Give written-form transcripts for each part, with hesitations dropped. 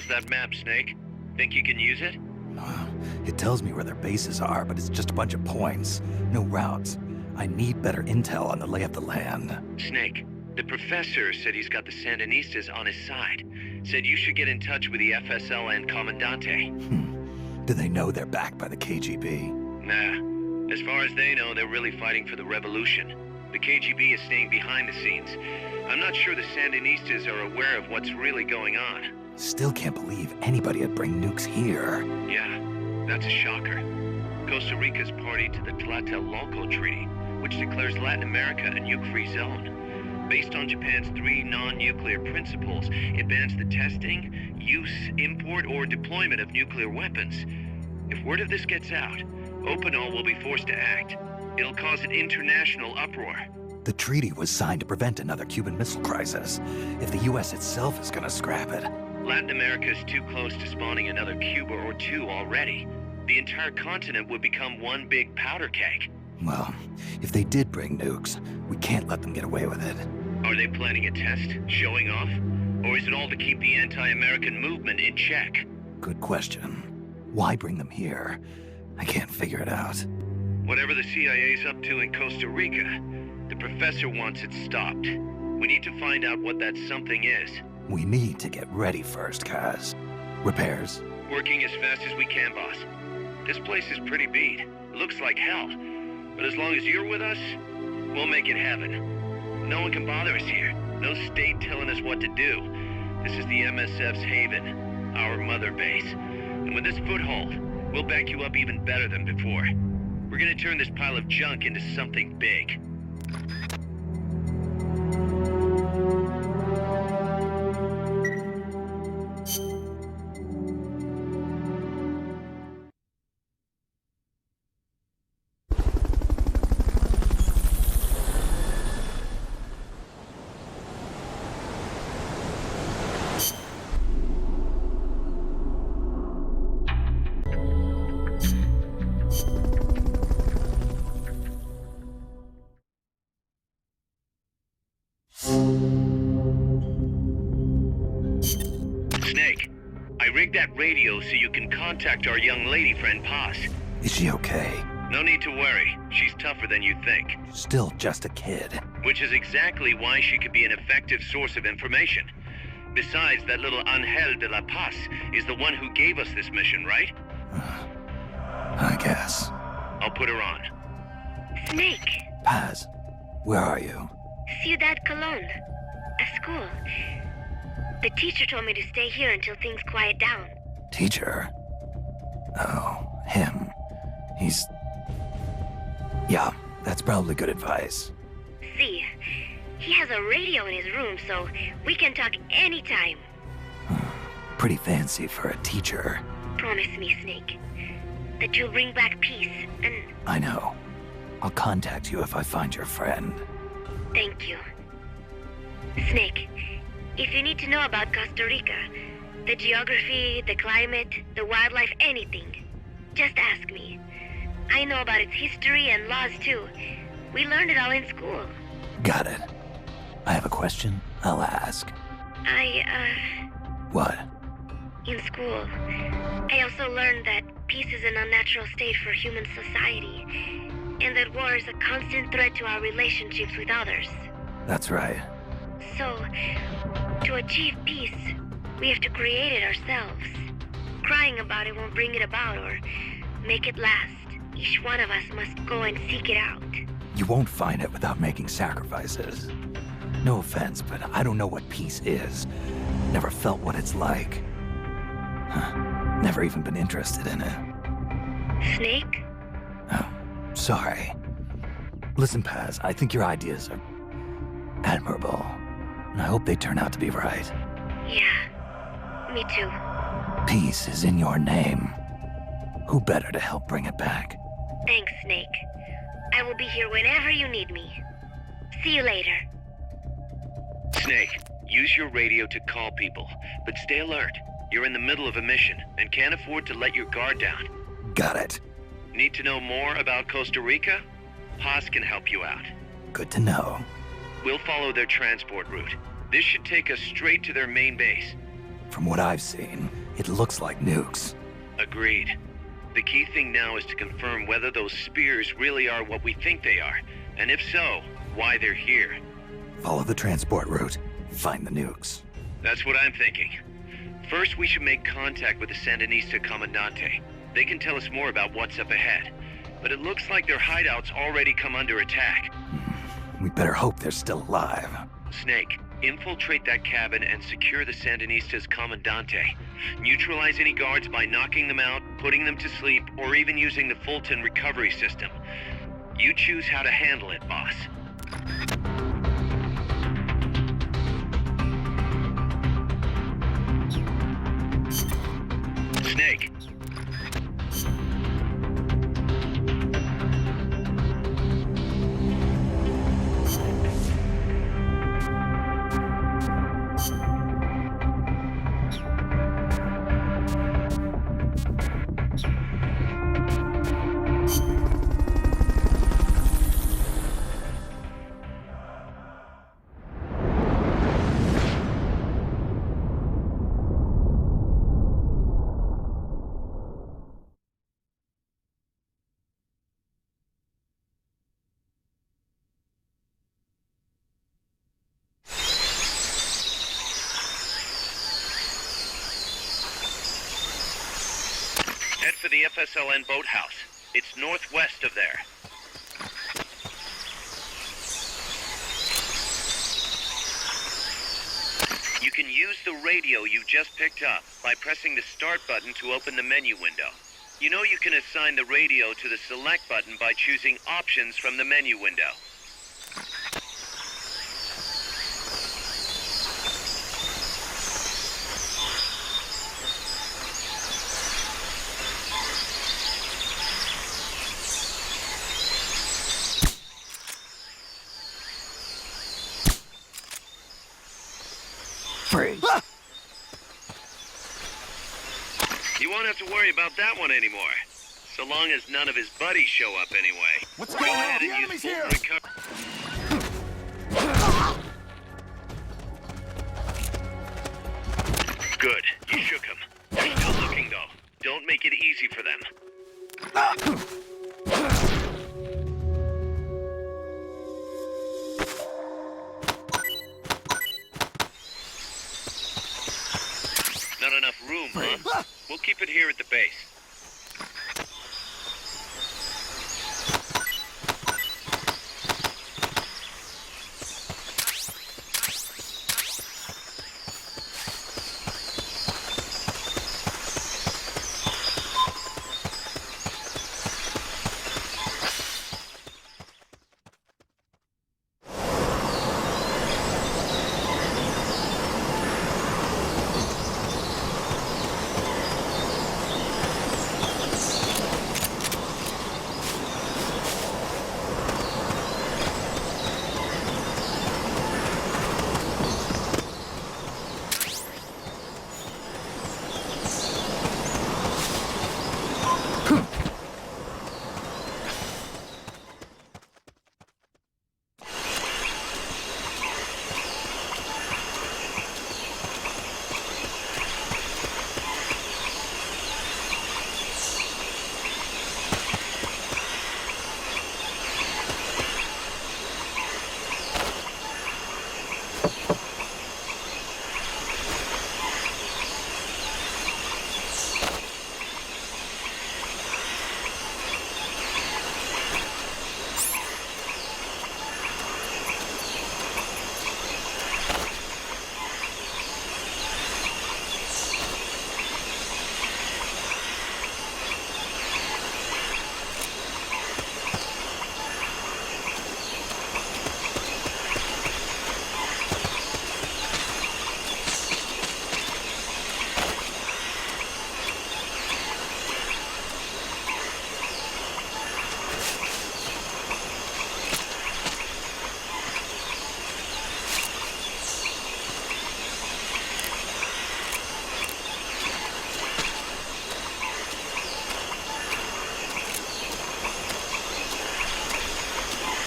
that map, Snake? Think you can use it? It tells me where their bases are, but it's just a bunch of points. No routes. I need better intel on the lay of the land. Snake, the professor said he's got the Sandinistas on his side. Said you should get in touch with the FSL and Commandante. Do they know they're backed by the KGB? Nah. As far as they know, they're really fighting for the revolution. The KGB is staying behind the scenes. I'm not sure the Sandinistas are aware of what's really going on. Still can't believe anybody would bring nukes here. Yeah, that's a shocker. Costa Rica's party to the Tlatelolco Treaty, which declares Latin America a nuke-free zone. Based on Japan's 3 non-nuclear principles, it bans the testing, use, import, or deployment of nuclear weapons. If word of this gets out, Opinol will be forced to act. It'll cause an international uproar. The treaty was signed to prevent another Cuban Missile Crisis. If the U.S. itself is gonna scrap it... Latin America is too close to spawning another Cuba or 2 already. The entire continent would become one big powder keg. Well, if they did bring nukes, we can't let them get away with it. Are they planning a test? Showing off? Or is it all to keep the anti-American movement in check? Good question. Why bring them here? I can't figure it out. Whatever the CIA's up to in Costa Rica, the professor wants it stopped. We need to find out what that something is. We need to get ready first, Kaz. Repairs? Working as fast as we can, boss. This place is pretty beat. Looks like hell. But as long as you're with us, we'll make it heaven. No one can bother us here. No state telling us what to do. This is the MSF's haven, our mother base. And with this foothold, we'll back you up even better than before. We're gonna turn this pile of junk into something big. Snake, I rigged that radio so you can contact our young lady friend Paz. Is she okay? No need to worry. She's tougher than you think. Still just a kid. Which is exactly why she could be an effective source of information. Besides, that little Angel de la Paz is the one who gave us this mission, right? I guess. I'll put her on. Snake, Paz, where are you? Ciudad Colon. A school. The teacher told me to stay here until things quiet down. Teacher? Oh, him. He's... Yeah, that's probably good advice. See, he has a radio in his room, so we can talk anytime. Pretty fancy for a teacher. Promise me, Snake, that you'll bring back peace, and I know. I'll contact you if I find your friend. thank you. Snake, if you need to know about Costa Rica, the geography, the climate, the wildlife, anything, just ask me. I know about its history and laws too. We learned it all in school. Got it. I have a question. I'll ask. What? In school, I also learned that peace is an unnatural state for human society, and that war is a constant threat to our relationships with others. That's right. So, to achieve peace, we have to create it ourselves. Crying about it won't bring it about or make it last. Each one of us must go and seek it out. You won't find it without making sacrifices. No offense, but I don't know what peace is. Never felt what it's like. Never even been interested in it. Snake? Oh, sorry. Listen, Paz, I think your ideas are admirable. And I hope they turn out to be right. Yeah, me too. Peace is in your name. Who better to help bring it back? Thanks, Snake. I will be here whenever you need me. See you later. Snake, use your radio to call people, but stay alert. You're in the middle of a mission and can't afford to let your guard down. Got it. Need to know more about Costa Rica? Paz can help you out. Good to know. We'll follow their transport route. This should take us straight to their main base. From what I've seen, it looks like nukes. Agreed. The key thing now is to confirm whether those spears really are what we think they are, and if so, why they're here. Follow the transport route. Find the nukes. That's what I'm thinking. First, we should make contact with the Sandinista Comandante. They can tell us more about what's up ahead. But it looks like their hideout's already come under attack. We better hope they're still alive. Snake, infiltrate that cabin and secure the Sandinista's Comandante. Neutralize any guards by knocking them out, putting them to sleep, or even using the Fulton recovery system. You choose how to handle it, boss. Snake. Head for the FSLN boathouse. It's northwest of there. You can use the radio you just picked up by pressing the start button to open the menu window. You know you can assign the radio to the select button by choosing options from the menu window. Freeze! You won't have to worry about that one anymore. So long as none of his buddies show up anyway. What's Go going on? ahead The and use enemy's full here! Good. You shook him. They're still looking, though. Don't make it easy for them. Not enough room, huh? We'll keep it here at the base.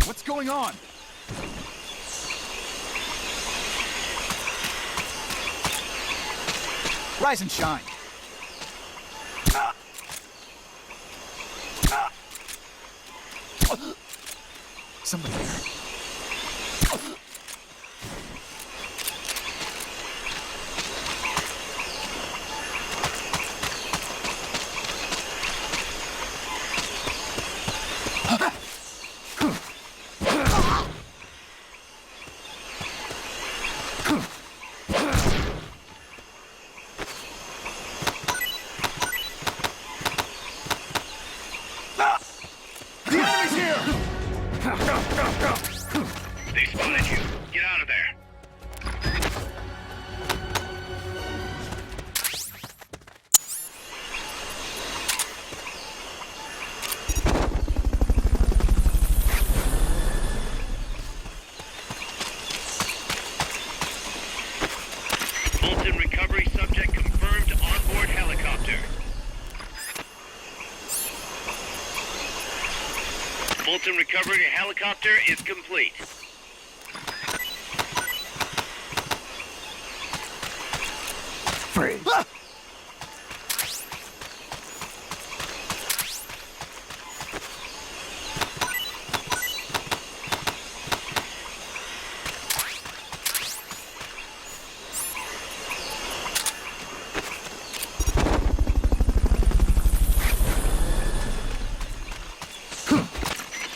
What's going on? Rise and shine. Somebody there. The enemy's here! They spotted you. Get out of there. Fulton recovery subject confirmed onboard helicopter. Fulton recovery helicopter is complete. Freeze.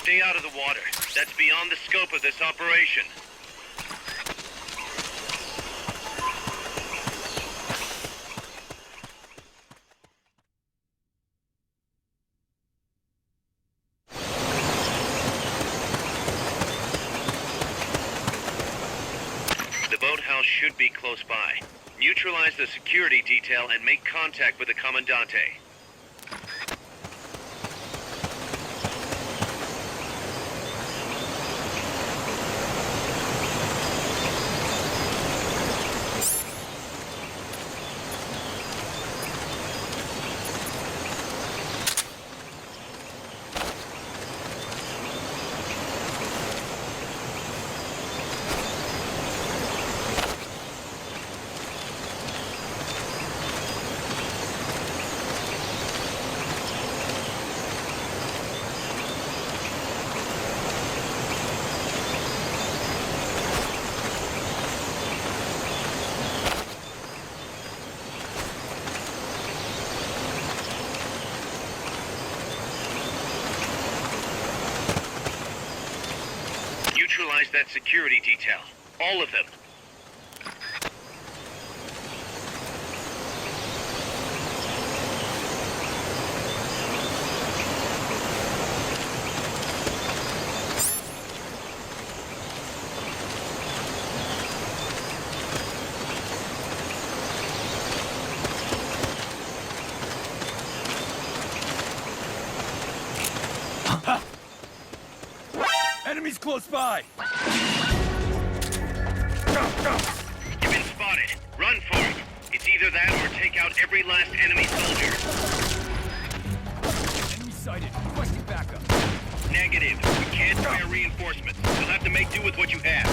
Stay out of the water. That's beyond the scope of this operation. The boathouse should be close by. Neutralize the security detail and make contact with the Commandante. Neutralize that security detail. All of them. Enemies close by! You've been spotted. Run for it. It's either that or take out every last enemy soldier. Enemy sighted. Requesting backup. Negative. We can't spare reinforcements. You'll have to make do with what you have.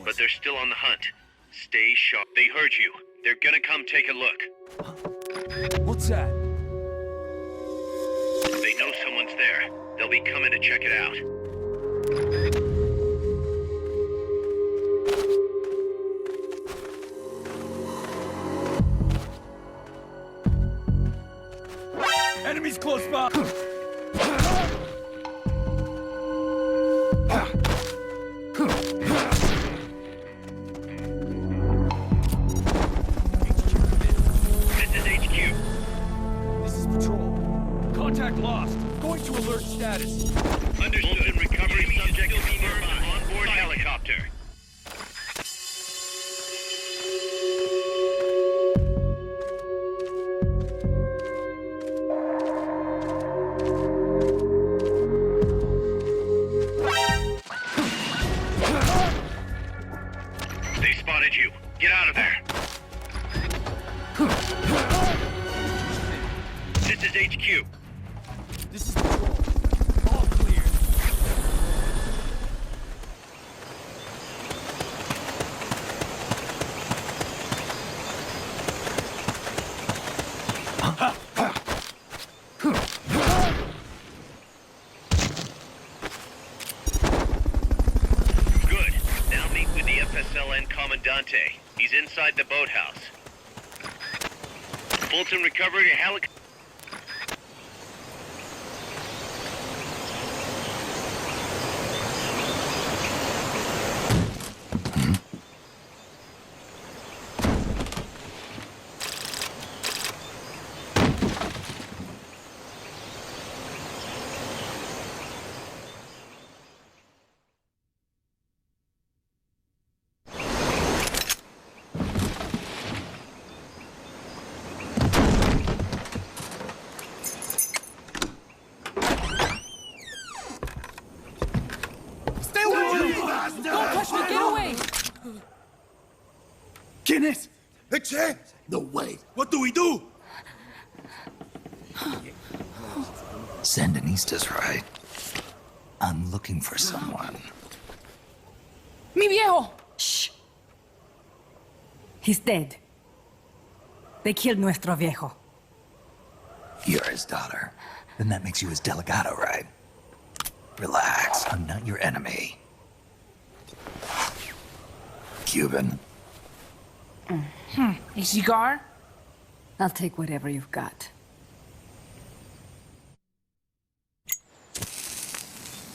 But they're still on the hunt. Stay sharp. They heard you. They're gonna come take a look. What's that? They know someone's there. They'll be coming to check it out. Enemies close by! lost. Going to alert status. Understood. Recovery subject confirmed on board helicopter. They spotted you. Get out of there. This is HQ. This is patrol. All clear. Good. Now meet with the FSLN Commandante. He's inside the boathouse. Fulton recovery helicopter. ¿Quién es? Che? No way. What do we do? Sandinista's right. I'm looking for someone. ¡Mi viejo! Shh. He's dead. They killed nuestro viejo. You're his daughter. Then that makes you his delegado, right? Relax, I'm not your enemy. Cuban. A cigar? I'll take whatever you've got.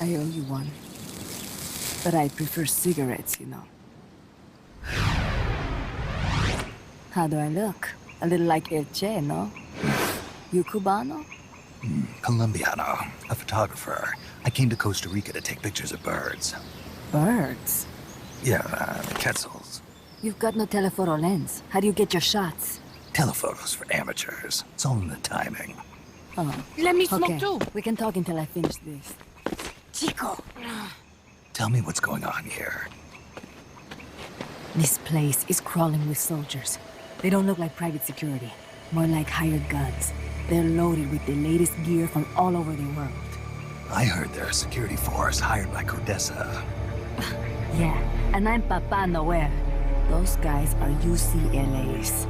I owe you one. But I prefer cigarettes, you know. How do I look? A little like El Che, no? You Cubano? Colombiano, a photographer. I came to Costa Rica to take pictures of birds. Birds? Yeah, quetzals. You've got no telephoto lens. How do you get your shots? Telephotos for amateurs. It's all in the timing. Oh, Let me smoke okay. too. We can talk until I finish this. Chico. Tell me what's going on here. This place is crawling with soldiers. They don't look like private security. More like hired guns. They're loaded with the latest gear from all over the world. I heard they're a security force hired by CODESA. Yeah, and I'm Papa Noel. Those guys are UCLA's.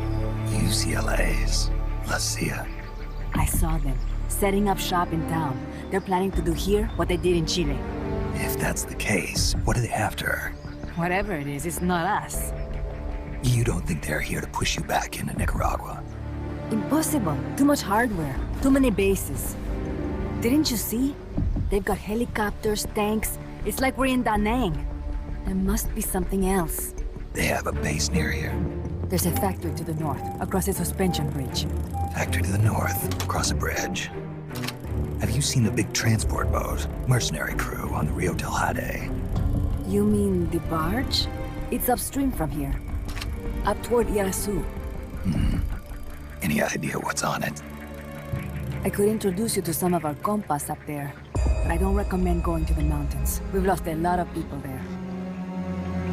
UCLA's. La CIA. I saw them, setting up shop in town. They're planning to do here what they did in Chile. If that's the case, what are they after? Whatever it is, it's not us. You don't think they're here to push you back into Nicaragua? Impossible. Too much hardware. Too many bases. Didn't you see? They've got helicopters, tanks. It's like we're in Da Nang. There must be something else. They have a base near here. There's a factory to the north, across a suspension bridge. Factory to the north, across a bridge. Have you seen the big transport boat? Mercenary crew on the Rio del Jade. You mean the barge? It's upstream from here. Up toward Irasu. Any idea what's on it? I could introduce you to some of our compas up there, but I don't recommend going to the mountains. We've lost a lot of people there.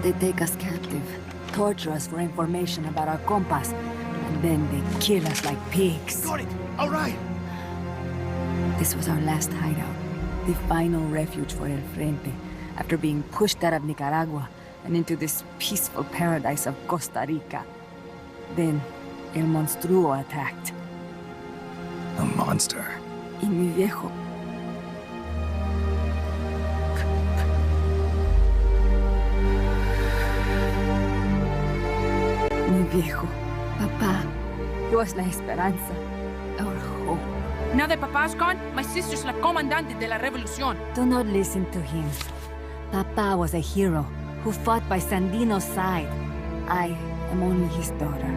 They take us captive, torture us for information about our compas, and then they kill us like pigs. Got it. All right. This was our last hideout, the final refuge for El Frente, after being pushed out of Nicaragua and into this peaceful paradise of Costa Rica. Then, El Monstruo attacked. A monster. Y mi viejo. Mi viejo. Papá. He was la esperanza. Our hope. Now that Papa's gone, my sister's la comandante de la revolución. Do not listen to him. Papa was a hero who fought by Sandino's side. I am only his daughter.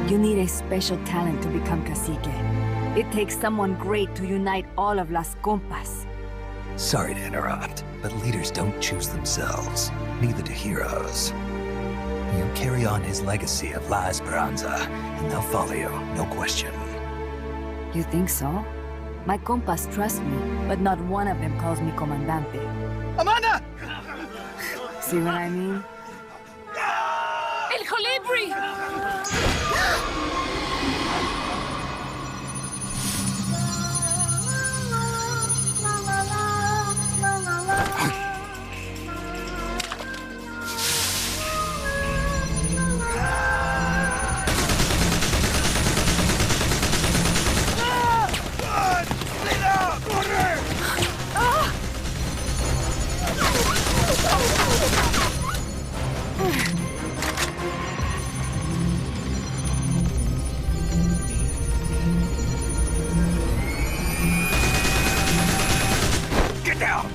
You need a special talent to become cacique. It takes someone great to unite all of Las Compas. Sorry to interrupt, but leaders don't choose themselves. Neither do heroes. You carry on his legacy of La Esperanza, and they'll follow you, no question. You think so? My compas trust me, but not one of them calls me Comandante. Amanda! See what I mean? El Colibri! Get down!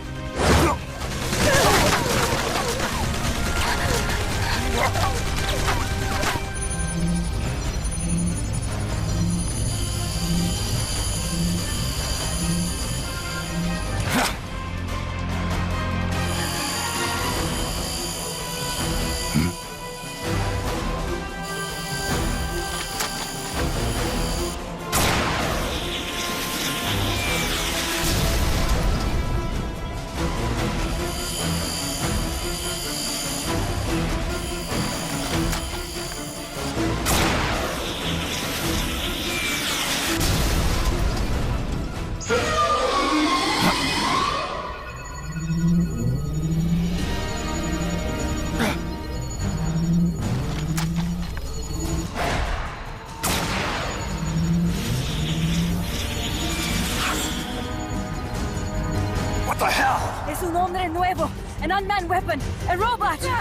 What the hell? Es un hombre nuevo, an unmanned weapon, a robot! Chico!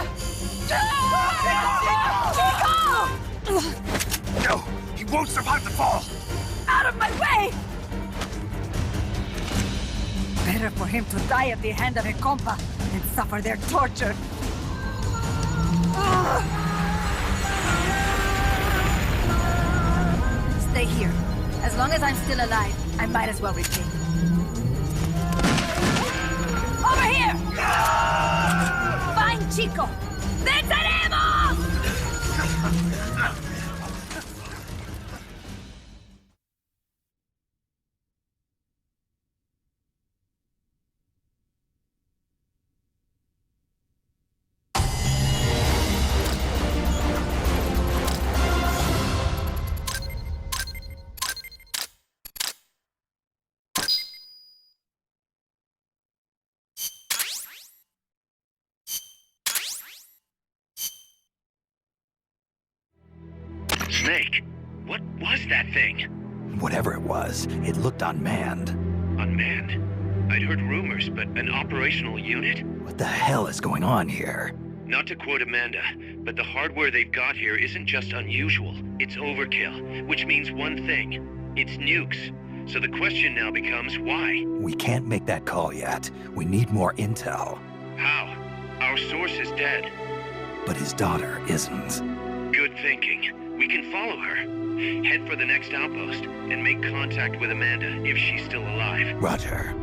No! He won't survive the fall! Out of my way! Better for him to die at the hand of a compa than suffer their torture. Stay here. As long as I'm still alive, I might as well retreat. Over here! Find Chico! ¡Venceremos! Snake, what was that thing? Whatever it was, it looked unmanned. Unmanned? I'd heard rumors, but an operational unit? What the hell is going on here? Not to quote Amanda, but the hardware they've got here isn't just unusual, it's overkill, which means one thing. It's nukes. So the question now becomes why? We can't make that call yet. We need more intel. How? Our source is dead. But his daughter isn't. Good thinking. We can follow her. Head for the next outpost and make contact with Amanda if she's still alive. Roger.